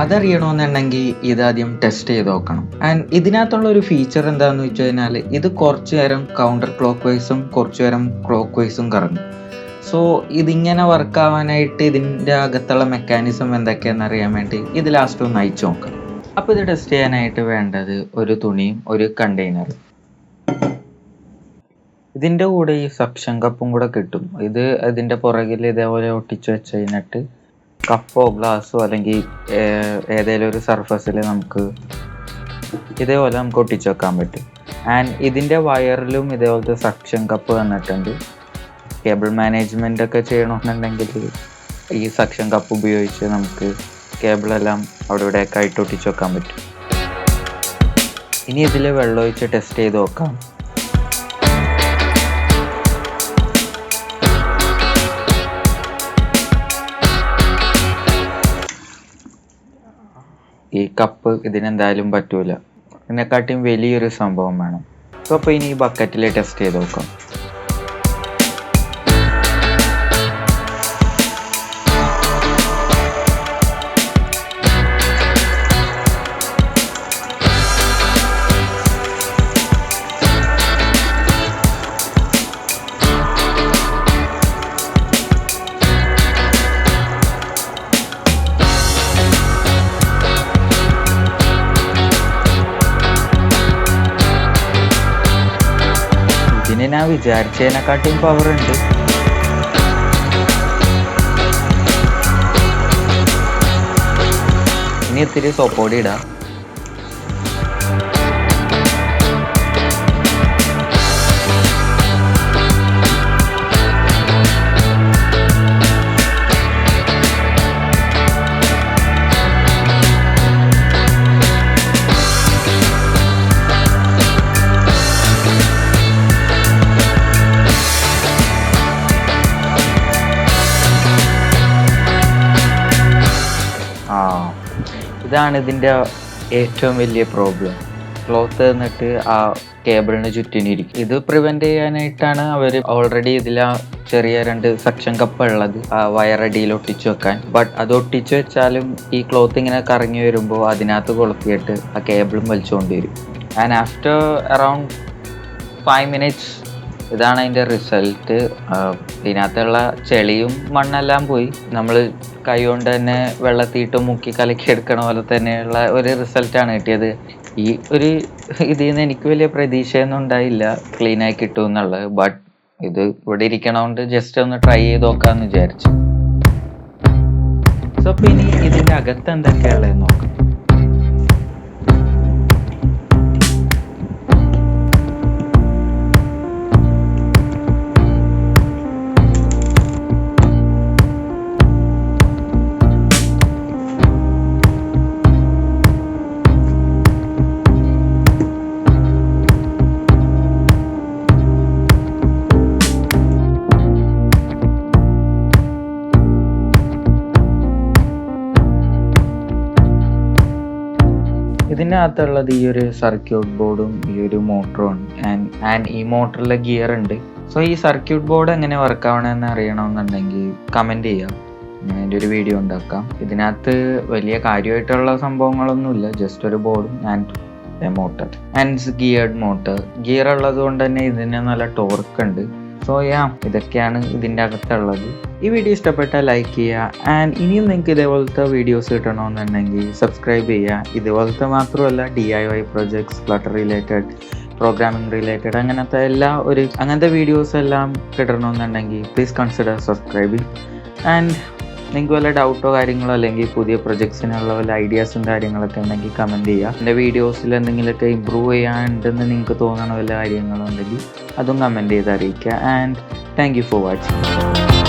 അതറിയണമെന്നുണ്ടെങ്കിൽ ഇതാദ്യം test ചെയ്ത് നോക്കണം. And ഇതിനകത്തുള്ള ഒരു ഫീച്ചർ എന്താണെന്ന് വെച്ച് കഴിഞ്ഞാൽ ഇത് കുറച്ചു നേരം കൗണ്ടർ ക്ലോക്ക് വൈസും കുറച്ചു നേരം ക്ലോക്ക് വൈസും കറങ്ങും. സോ ഇതിങ്ങനെ വർക്ക് ആവാനായിട്ട് ഇതിൻ്റെ അകത്തുള്ള മെക്കാനിസം എന്തൊക്കെയാണെന്ന് അറിയാൻ വേണ്ടി ഇത് ലാസ്റ്റ് ഒന്ന് അയച്ചു നോക്കാം. അപ്പോൾ ഇത് ടെസ്റ്റ് ചെയ്യാനായിട്ട് വേണ്ടത് ഒരു തുണിയും ഒരു കണ്ടെയ്നറും. ഇതിൻ്റെ കൂടെ ഈ സക്ഷൻ കപ്പും കൂടെ കിട്ടും. ഇത് ഇതിൻ്റെ പുറകിൽ ഇതേപോലെ ഒട്ടിച്ച് വെച്ച് കഴിഞ്ഞിട്ട് കപ്പോ ഗ്ലാസ്സോ അല്ലെങ്കിൽ ഏതെങ്കിലും ഒരു സർഫസിൽ നമുക്ക് ഇതേപോലെ നമുക്ക് ഒട്ടിച്ച് വെക്കാൻ പറ്റും. ആൻഡ് ഇതിൻ്റെ വയറിലും ഇതേപോലത്തെ സക്ഷൻ കപ്പ് വന്നിട്ടുണ്ട്. കേബിൾ മാനേജ്മെൻ്റ് ഒക്കെ ചെയ്യണമെന്നുണ്ടെങ്കിൽ ഈ സക്ഷൻ കപ്പ് ഉപയോഗിച്ച് നമുക്ക് കേബിളെല്ലാം അവിടെ ഇവിടെയൊക്കെ ആയിട്ട് ഒട്ടിച്ച് വെക്കാൻ പറ്റും. ഇനി ഇതിൽ വെള്ളം ഒഴിച്ച് ടെസ്റ്റ് ചെയ്ത് നോക്കാം. ഈ കപ്പ് ഇതിനെന്തായാലും പറ്റൂല, ഇതിനെക്കാട്ടിയും വലിയൊരു സംഭവം വേണം. അപ്പോൾ ഇനി ഈ ബക്കറ്റിൽ ടെസ്റ്റ് ചെയ്ത് നോക്കാം. ഇതിന് ഞാൻ വിചാരിച്ചതിനെക്കാട്ടിയും പവർ ഉണ്ട്. ഇനി ഇത്തിരി സോപ്പൊടി ഇടാം. ഇതാണ് ഇതിൻ്റെ ഏറ്റവും വലിയ പ്രോബ്ലം. ക്ലോത്ത് എന്നിട്ട് ആ കേബിളിന് ചുറ്റിനിരിക്കും. ഇത് പ്രിവെൻറ്റ് ചെയ്യാനായിട്ടാണ് അവർ ഓൾറെഡി ഇതിൽ ചെറിയ 2 സക്ഷൻ കപ്പ് ഉള്ളത് ആ വയറടിയിൽ ഒട്ടിച്ചു വെക്കാൻ. ബട്ട് അത് ഒട്ടിച്ചു വെച്ചാലും ഈ ക്ലോത്ത് ഇങ്ങനെ കറങ്ങി വരുമ്പോൾ അതിനകത്ത് കൊളുത്തിയിട്ട് ആ കേബിളും വലിച്ചുകൊണ്ട് വരും. ആൻഡ് ആഫ്റ്റർ അറൗണ്ട് 5 minutes ഇതാണ് അതിൻ്റെ റിസൾട്ട്. ഇതിനകത്തുള്ള ചെളിയും മണ്ണെല്ലാം പോയി. നമ്മൾ കൈ കൊണ്ട് തന്നെ വെള്ളത്തിയിട്ട് മുക്കി കലക്കി എടുക്കണ പോലെ തന്നെയുള്ള ഒരു റിസൾട്ടാണ് കിട്ടിയത്. ഈ ഒരു ഇതിൽ നിന്ന് എനിക്ക് വലിയ പ്രതീക്ഷയൊന്നും ഉണ്ടായില്ല ക്ലീനായി കിട്ടുമെന്നുള്ളത്. ബട്ട് ഇത് ഇവിടെ ഇരിക്കണോണ്ട് ജസ്റ്റ് ഒന്ന് ട്രൈ ചെയ്ത് നോക്കാമെന്ന് വിചാരിച്ചു. സോ അപ്പോൾ ഇനി ഇതിൻ്റെ അകത്ത് എന്തൊക്കെയാണെന്ന് നോക്കാം. ഇതിനകത്തുള്ളത് ഈ ഒരു സർക്യൂട്ട് ബോർഡും ഈ ഒരു മോട്ടറും ആൻഡ് ഈ മോട്ടറിലെ ഗിയർ ഉണ്ട്. സോ ഈ സർക്യൂട്ട് ബോർഡ് എങ്ങനെ വർക്ക് ആവണമെന്ന് അറിയണമെന്നുണ്ടെങ്കിൽ കമൻറ്റ് ചെയ്യാം, ഞാൻ അതിൻ്റെ ഒരു വീഡിയോ ഉണ്ടാക്കാം. ഇതിനകത്ത് വലിയ കാര്യമായിട്ടുള്ള സംഭവങ്ങളൊന്നുമില്ല, ജസ്റ്റ് ഒരു ബോർഡും and motor and geared motor. Gear ഉള്ളത് കൊണ്ട് തന്നെ ഇതിന് നല്ല ടോർക്ക് ഉണ്ട്. സോ ഇതൊക്കെയാണ് ഇതിൻ്റെ അകത്തുള്ളത്. ഈ വീഡിയോ ഇഷ്ടപ്പെട്ടാൽ ലൈക്ക് ചെയ്യുക. ആൻഡ് ഇനിയും നിങ്ങൾക്ക് ഇതേപോലത്തെ വീഡിയോസ് കിട്ടണമെന്നുണ്ടെങ്കിൽ സബ്സ്ക്രൈബ് ചെയ്യുക. ഇതുപോലത്തെ മാത്രമല്ല DIY projects, flutter related, programming related അങ്ങനത്തെ വീഡിയോസ് എല്ലാം കിട്ടണമെന്നുണ്ടെങ്കിൽ പ്ലീസ് കൺസിഡർ സബ്സ്ക്രൈബിങ്. ആൻഡ് നിങ്ങൾക്ക് വല്ല ഡൗട്ടോ കാര്യങ്ങളോ അല്ലെങ്കിൽ പുതിയ പ്രൊജക്ട്സിനുള്ള വല്ല ഐഡിയാസും കാര്യങ്ങളൊക്കെ ഉണ്ടെങ്കിൽ കമൻറ്റ് ചെയ്യുക. എൻ്റെ വീഡിയോസിൽ എന്തെങ്കിലുമൊക്കെ ഇമ്പ്രൂവ് ചെയ്യാനുണ്ടെന്ന് നിങ്ങൾക്ക് തോന്നണ വല്ല കാര്യങ്ങളുണ്ടെങ്കിൽ അതും കമൻറ്റ് ചെയ്ത് അറിയിക്കുക. And thank you for watching.